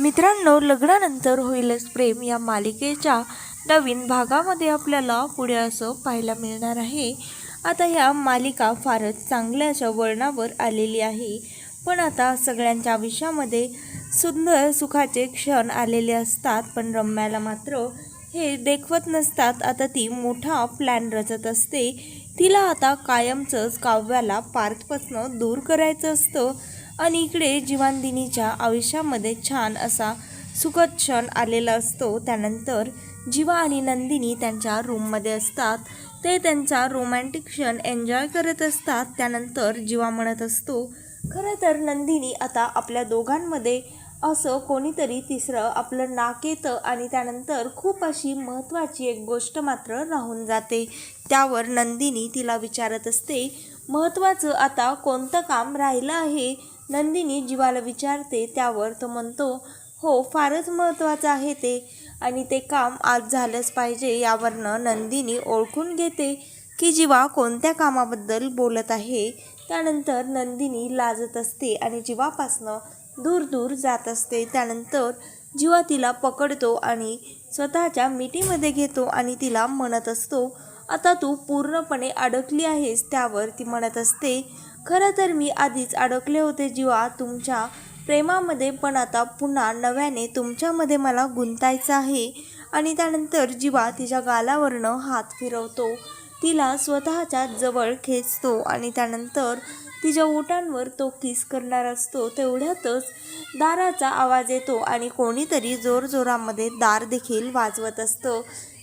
मित्रांनो, लग्नानंतर होईलच प्रेम या मालिकेच्या नवीन भागामध्ये आपल्याला पुढे असं पाहायला मिळणार आहे. आता ह्या मालिका फारच चांगल्या अशा वळणावर आलेली आहे. पण आता सगळ्यांच्या आयुष्यामध्ये सुंदर सुखाचे क्षण आलेले असतात, पण रम्याला मात्र हे देखवत नसतात. आता ती मोठा प्लॅन रचत असते. तिला आता कायमचंच काव्याला पार्थपासून दूर करायचं असतं. आणि इकडे जीवानंदिनीच्या आयुष्यामध्ये छान असा सुखद क्षण आलेला असतो. त्यानंतर जीवा आणि नंदिनी त्यांच्या रूममध्ये असतात. ते त्यांचा रोमॅन्टिक क्षण एन्जॉय करत असतात. त्यानंतर जीवा म्हणत असतो, खरं तर नंदिनी, आता आपल्या दोघांमध्ये असं कोणीतरी तिसरं आपलं नाक येतं आणि त्यानंतर खूप अशी महत्त्वाची एक गोष्ट मात्र राहून जाते. त्यावर नंदिनी तिला विचारत असते, महत्त्वाचं आता कोणतं काम राहिलं आहे? नंदिनी जीवाला विचारते. त्यावर तो म्हणतो, हो, फारच महत्त्वाचं आहे ते, आणि ते काम आज झालंच पाहिजे. यावरनं नंदिनी ओळखून घेते की जीवा कोणत्या कामाबद्दल बोलत आहे. त्यानंतर नंदिनी लाजत असते आणि जीवापासनं दूर दूर जात असते. त्यानंतर जीवा तिला पकडतो आणि स्वतःच्या मिठीमध्ये घेतो आणि तिला म्हणत असतो, आता तू पूर्णपणे अडकली आहेस. त्यावर ती म्हणत असते, खरं तर मी आधीच अडकले होते जीवा तुमच्या प्रेमामध्ये, पण आता पुन्हा नव्याने तुमच्यामध्ये मला गुंतायचं आहे. आणि त्यानंतर जीवा तिच्या गालावरनं हात फिरवतो, तिला स्वतःच्या जवळ खेचतो आणि त्यानंतर तिच्या ओठांवर तो किस करणार असतो. तेवढ्यातच दाराचा आवाज येतो आणि कोणीतरी जोरजोरामध्ये दार देखील वाजवत असतं.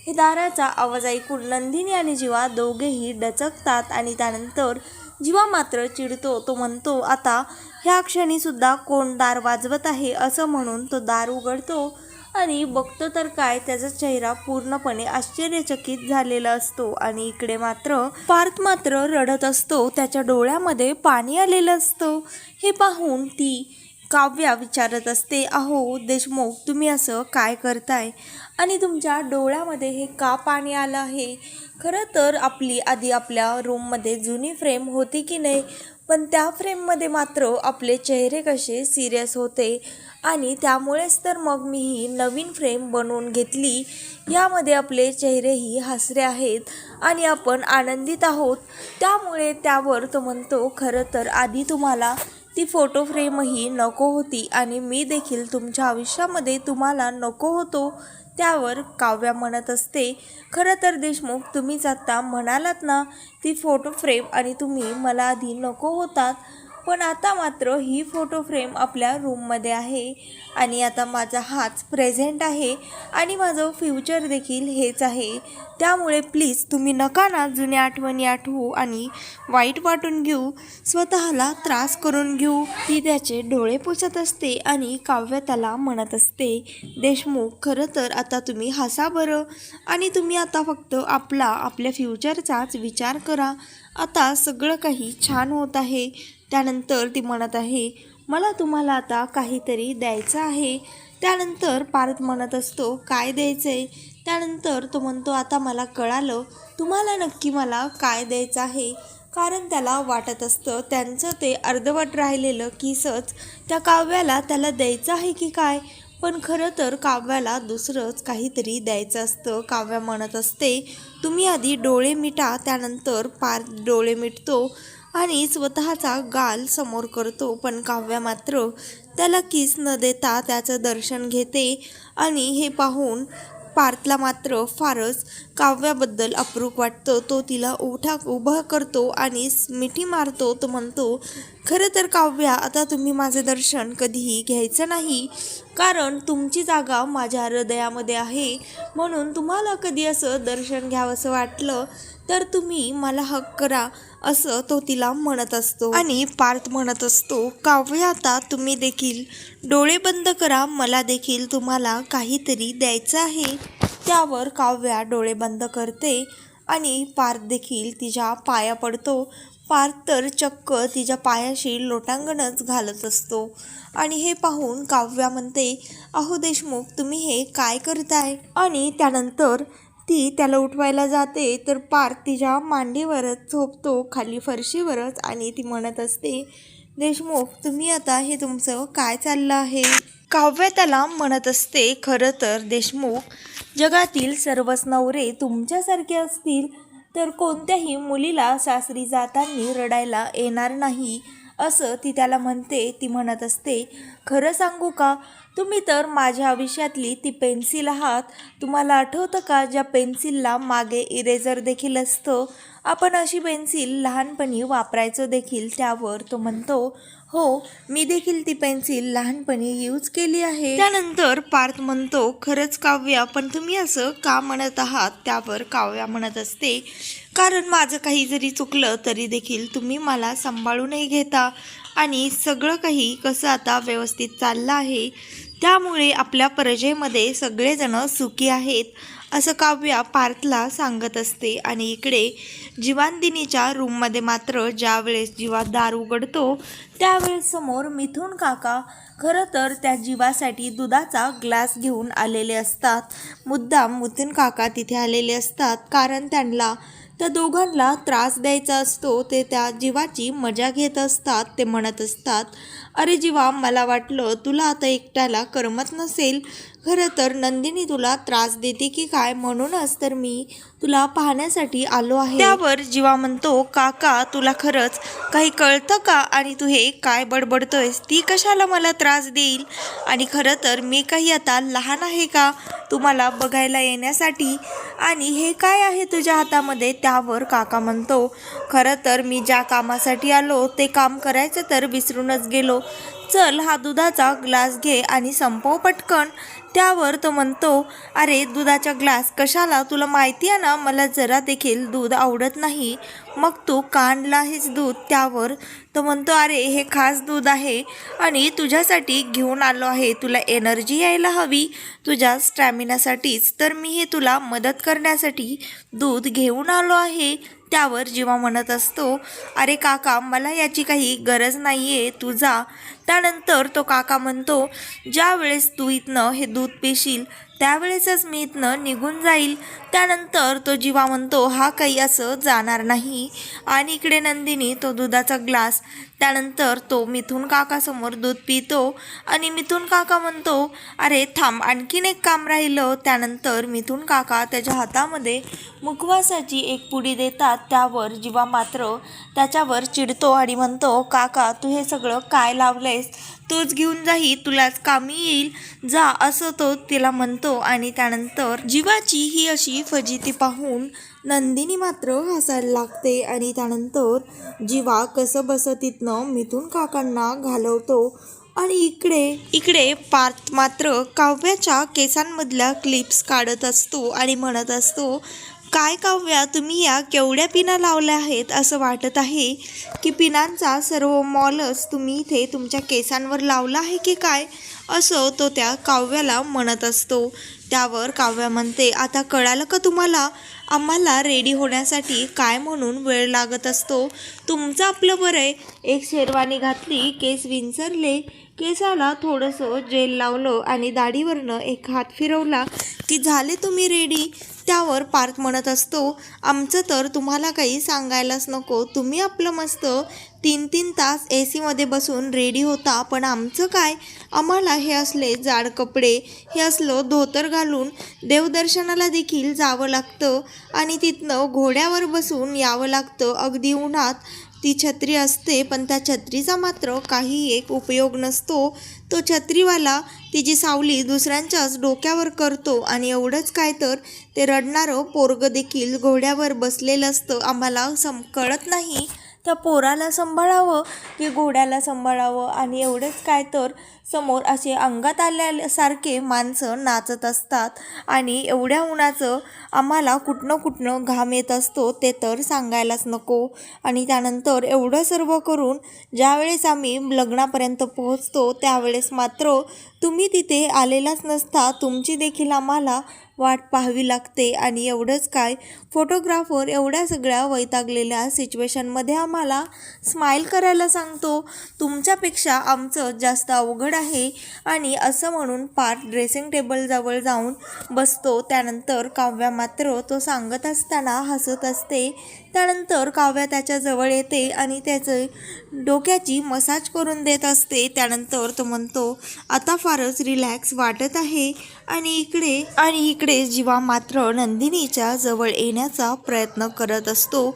हे दाराचा आवाज ऐकून नंदिनी आणि जीवा दोघेही डचकतात आणि त्यानंतर जीवा मात्र चिडतो. तो म्हणतो, आता ह्या क्षणीसुद्धा कोण दार वाजवत आहे? असं म्हणून तो दार उघडतो आणि बघतो तर काय, त्याचा चेहरा पूर्णपणे आश्चर्यचकित झालेला असतो. आणि इकडे मात्र पार्थ मात्र रडत असतो, त्याच्या डोळ्यामध्ये पाणी आलेलं असतं. हे पाहून ती काव्या विचारत असते, अहो देशमुख, तुम्ही असं काय करताय आणि तुमच्या डोळ्यामध्ये हे का पाणी आलं आहे? खरं तर आपली आधी आपल्या रूममध्ये जुनी फ्रेम होती की नाही, पण त्या फ्रेममध्ये मात्र आपले चेहरे कसे सिरियस होते आणि त्यामुळेच तर मग मी ही नवीन फ्रेम बनवून घेतली. यामध्ये आपले चेहरेही हसरे आहेत आणि आपण आनंदित आहोत. त्यामुळे त्यावर तो म्हणतो, खरं तर आधी तुम्हाला ती फोटो फ्रेमही नको होती आणि मी देखील तुमच्या आयुष्यामध्ये तुम्हाला नको होतो. त्यावर काव्या म्हणत असते, खरं तर देशमुख, तुम्हीच आत्ता म्हणालात ना, ती फोटो फ्रेम आणि तुम्ही मला आधी नको होतात, पण आता मात्र ही फोटो फ्रेम आपल्या रूममध्ये आहे आणि आता माझा हाच प्रेझेंट आहे आणि माझं फ्युचर देखील हेच आहे. त्यामुळे प्लीज तुम्ही नका ना जुन्या आठवणी आठवू आणि वाईट वाटून घेऊ, स्वतःला त्रास करून घेऊ. ती त्याचे डोळे पुसत असते आणि काव्य त्याला म्हणत असते, देशमुख, खरं तर आता तुम्ही हसा बरं आणि तुम्ही आता फक्त आपल्या फ्युचरचाच विचार करा. आता सगळं काही छान होत आहे. त्यानंतर ती म्हणत आहे, मला तुम्हाला आता काहीतरी द्यायचं आहे. त्यानंतर पार्थ म्हणत असतो, काय द्यायचं आहे? त्यानंतर तो म्हणतो, आता मला कळालं तुम्हाला नक्की मला काय द्यायचं आहे. कारण त्याला वाटत असतं त्यांचं ते अर्धवट राहिलेलं किसच त्या काव्याला त्याला द्यायचं आहे की काय, पण खरं तर काव्याला दुसरंच काहीतरी द्यायचं असतं. काव्या म्हणत असते, तुम्ही आधी डोळे मिटा. त्यानंतर पार्थ डोळे मिटतो आणि स्वतःचा गाल समोर करतो, पण काव्या मात्र त्याला किस न देता त्याचं दर्शन घेते. आणि हे पाहून पार्थला मात्र फारच काव्याबद्दल अप्रूप वाटतं. तो तिला उभा करतो आणि मिठी मारतो. तो म्हणतो, खरं तर काव्या, आता तुम्ही माझं दर्शन कधीही घ्यायचं नाही, कारण तुमची जागा माझ्या हृदयामध्ये आहे. म्हणून तुम्हाला कधी असं दर्शन घ्यावंसं वाटलं तर तुम्ही मला हक करा, असं तो तिला म्हणत असतो. आणि पार्थ म्हणत असतो, काव्या, आता तुम्ही देखील डोळे बंद करा, मला देखील तुम्हाला काहीतरी द्यायचं आहे. त्यावर काव्या डोळे बंद करते आणि पार्थ देखील तिच्या पाया पडतो. पार्थ तर चक्क तिच्या पायाशी लोटांगणच घालत असतो. आणि हे पाहून काव्या म्हणते, अहो देशमुख, तुम्ही हे काय करताय? आणि त्यानंतर ती त्याला उठवायला जाते तर पार्थ तिच्या मांडीवरच झोपतो, खाली फरशीवरच, आणि ती म्हणत असते, देशमुख, तुम्ही आता हे तुमचं काय चाललं आहे? काव्य त्याला म्हणत असते, खरं तर देशमुख, जगातील सर्वच नवरे तुमच्यासारखे असतील तर कोणत्याही मुलीला सासरी जाताना रडायला येणार नाही, असं ती त्याला म्हणते. ती म्हणत असते, खरं सांगू का, तुम्ही तर माझ्या आयुष्यातली ती पेन्सिल आहात. तुम्हाला आठवतं का, ज्या पेन्सिलला मागे इरेझर देखील असतं, आपण अशी पेन्सिल लहानपणी वापरायचो देखील. त्यावर तो म्हणतो, हो, मी देखील ती पेन्सिल लहानपणी यूज केली आहे. त्यानंतर पार्थ म्हणतो, खरंच काव्या, पण तुम्ही असं का म्हणत आहात? त्यावर काव्या म्हणत असते, कारण माझं काही जरी चुकलं तरी देखील तुम्ही मला सांभाळूनही घेता आणि सगळं काही कसं आता व्यवस्थित चाललं आहे, त्यामुळे आपल्या प्रजेमध्ये सगळेजण सुखी आहेत, असं काव्या पार्थला सांगत असते. आणि इकडे जीवांदिनीच्या रूममध्ये मात्र ज्यावेळेस जीवा दार उघडतो त्यावेळेस समोर मिथुन काका खरं तर त्या जीवासाठी दुधाचा ग्लास घेऊन आलेले असतात. मुद्दाम मिथुन काका तिथे आलेले असतात कारण त्यांना त्या दोघांना त्रास द्यायचा असतो. ते त्या जीवाची मजा घेत असतात. ते म्हणत असतात, अरे जीवा, मला वाटलं तुला आता एकट्याला करमत नसेल. खरं तर नंदिनी तुला त्रास देते की काय, म्हणूनच तर मी तुला पाहण्यासाठी आलो आहे. त्यावर जीवा म्हणतो, काका, तुला खरंच काही कळतं का? आणि तू हे काय बडबडतोयस? ती कशाला मला त्रास देईल? आणि खरं तर मी काही आता लहान आहे का तुम्हाला बघायला येण्यासाठी? आणि हे काय आहे तुझ्या हातामध्ये? त्यावर काका म्हणतो, खरं तर मी ज्या कामासाठी आलो ते काम करायचं तर विसरूनच गेलो. चल, हा दुधाचा ग्लास घे आणि संपव पटकन. त्यावर तो म्हणतो, अरे दुधाचा ग्लास कशाला? तुला माहिती आहे ना, मला जरा देखील दूध आवडत नाही. मग तू का आणलं आहेस दूध? त्यावर तो म्हणतो, अरे हे खास दूध आहे आणि तुझ्यासाठी घेऊन आलो आहे. तुला एनर्जी यायला हवी तुझ्या स्टॅमिनासाठीच, तर मी हे तुला मदत करण्यासाठी दूध घेऊन आलो आहे. त्यावर जीवा म्हणत असतो, अरे काका, मला याची काही गरज नाही आहे, तू जा. त्यानंतर तो काका म्हणतो, ज्या वेळेस तू इथनं हे दूध पिशील त्यावेळेसच मी इथनं निघून जाईल. त्यानंतर तो जीवा म्हणतो, हा काही असं जाणार नाही. आणि इकडे नंदिनी तो दुधाचा ग्लास त्यानंतर तो मिथुन काकासमोर दूध पितो आणि मिथुन काका म्हणतो, अरे थांब, आणखीन एक काम राहिलं. त्यानंतर मिथुन काका त्याच्या हातामध्ये मुखवासाची एक पुडी देतात. त्यावर जीवा मात्र त्याच्यावर चिडतो आणि म्हणतो, काका, तू हे सगळं काय लावलंयस? तोच घेऊन जाही, तुलाच कामी येईल, जा, असं तो तिला म्हणतो. आणि त्यानंतर जीवाची ही अशी फजिती पाहून नंदिनी मात्र हसायला लागते. आणि त्यानंतर जीवा कसं बसं तिथनं मिथुन काकांना घालवतो. आणि इकडे पार्थ मात्र काव्याच्या केसांमधल्या क्लिप्स काढत असतो आणि म्हणत असतो, काय काव्या, तुम्ही या केवढ्या पिना लावल्या आहेत? असं वाटत आहे की पिनांचा सर्व मॉलच तुम्ही इथे तुमच्या केसांवर लावला आहे की काय, असं तो त्या काव्याला म्हणत असतो. त्यावर काव्या म्हणते, आता कळालं का तुम्हाला, आम्हाला रेडी होण्यासाठी काय म्हणून वेळ लागत असतो? तुमचं आपलं बरं आहे, एक शेरवानी घातली, केस विंचरले, केसाला थोडंसं जेल लावलं आणि दाढीवरनं एक हात फिरवला की झाले तुम्ही रेडी. त्यावर पार्थ म्हणत असतो, आमचं तर तुम्हाला काही सांगायलाच नको, तुम्ही आपलं मस्त 3-3 तास AC मध्ये बसून रेडी होता, पण आमचं काय, आम्हाला हे असले जाड कपडे, हे असलं धोतर घालून देवदर्शनाला देखील जावं लागतं आणि तिथनं घोड्यावर बसून यावं लागतं. अगदी उन्हात ती छत्री असते पण त्या छत्रीचा मात्र काही एक उपयोग नसतो. तो छत्रीवाला तिची सावली दुसऱ्यांच्याच डोक्यावर करतो आणि एवढंच काय तर ते रडणारं पोरगं देखील घोड्यावर बसलेलं असतं. आम्हाला कळत नाही त्या पोराला सांभाळावं की घोड्याला सांभाळावं. आणि एवढंच काय तर समोर असे अंगात आल्यासारखे माणसं नाचत असतात आणि एवढ्या उन्हाचं आम्हाला कुठनं घाम येत असतो ते तर सांगायलाच नको. आणि त्यानंतर एवढं सर्व करून ज्यावेळेस आम्ही लग्नापर्यंत पोहोचतो त्यावेळेस मात्र तुम्ही तिथे आलेलाच नसता, तुमची देखील आम्हाला वाट पाहावी लागते. आणि एवढंच काय, फोटोग्राफर एवढ्या सगळ्या वैतागलेल्या सिच्युएशनमध्ये आम्हाला स्माईल करायला सांगतो. तुमच्यापेक्षा आमचं जास्त अवघड आहे आणि असं म्हणून पार्थ ड्रेसिंग टेबलजवळ जाऊन बसतो. त्यानंतर काव्या मात्र तो सांगत असताना हसत असते. त्यानंतर काव्या त्याच्याजवळ येते आणि त्याचं डोक्याची मसाज करून देत असते. त्यानंतर तो म्हणतो, आता फारच रिलॅक्स वाटत आहे. आणि इकडे जीवा मात्र नंदिनीच्या जवळ येण्याचा प्रयत्न करत असतो,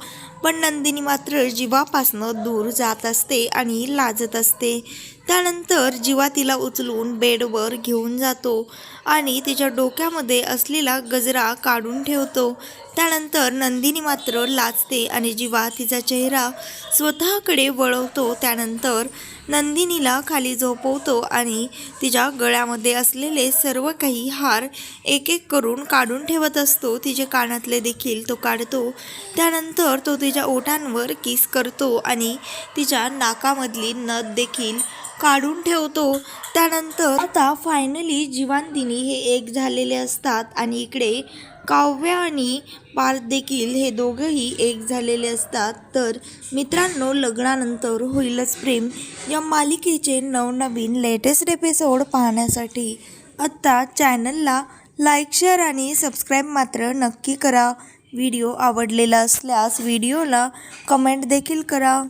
पण नंदिनी मात्र जीवापासनं दूर जात असते आणि लाजत असते. त्यानंतर जीवा तिला उचलून बेडवर घेऊन जातो आणि तिच्या डोक्यामध्ये असलेला गजरा काढून ठेवतो. त्यानंतर नंदिनी मात्र लाजते आणि जीवा तिचा चेहरा स्वतःकडे वळवतो. त्यानंतर नंदिनीला खाली झोपवतो आणि तिच्या गळ्यामध्ये असलेले सर्व काही हार एक एक करून काढून ठेवत असतो. तिचे कानातले देखील तो काढतो. त्यानंतर तो तिच्या ओठांवर किस करतो आणि तिच्या नाकामधली नथ देखील काढून ठेवतो. त्यानंतर आता फायनली जीवांतिनी हे एक झालेले असतात आणि इकडे काव्या आणि पार्थ देखील हे दोघंही एक झालेले असतात. तर मित्रांनो, लग्नानंतर होईलच प्रेम या मालिकेचे नवनवीन लेटेस्ट एपिसोड पाहण्यासाठी आत्ता चॅनलला लाईक, शेअर आणि सबस्क्राईब मात्र नक्की करा. व्हिडिओ आवडलेला असल्यास व्हिडिओला कमेंट देखील करा.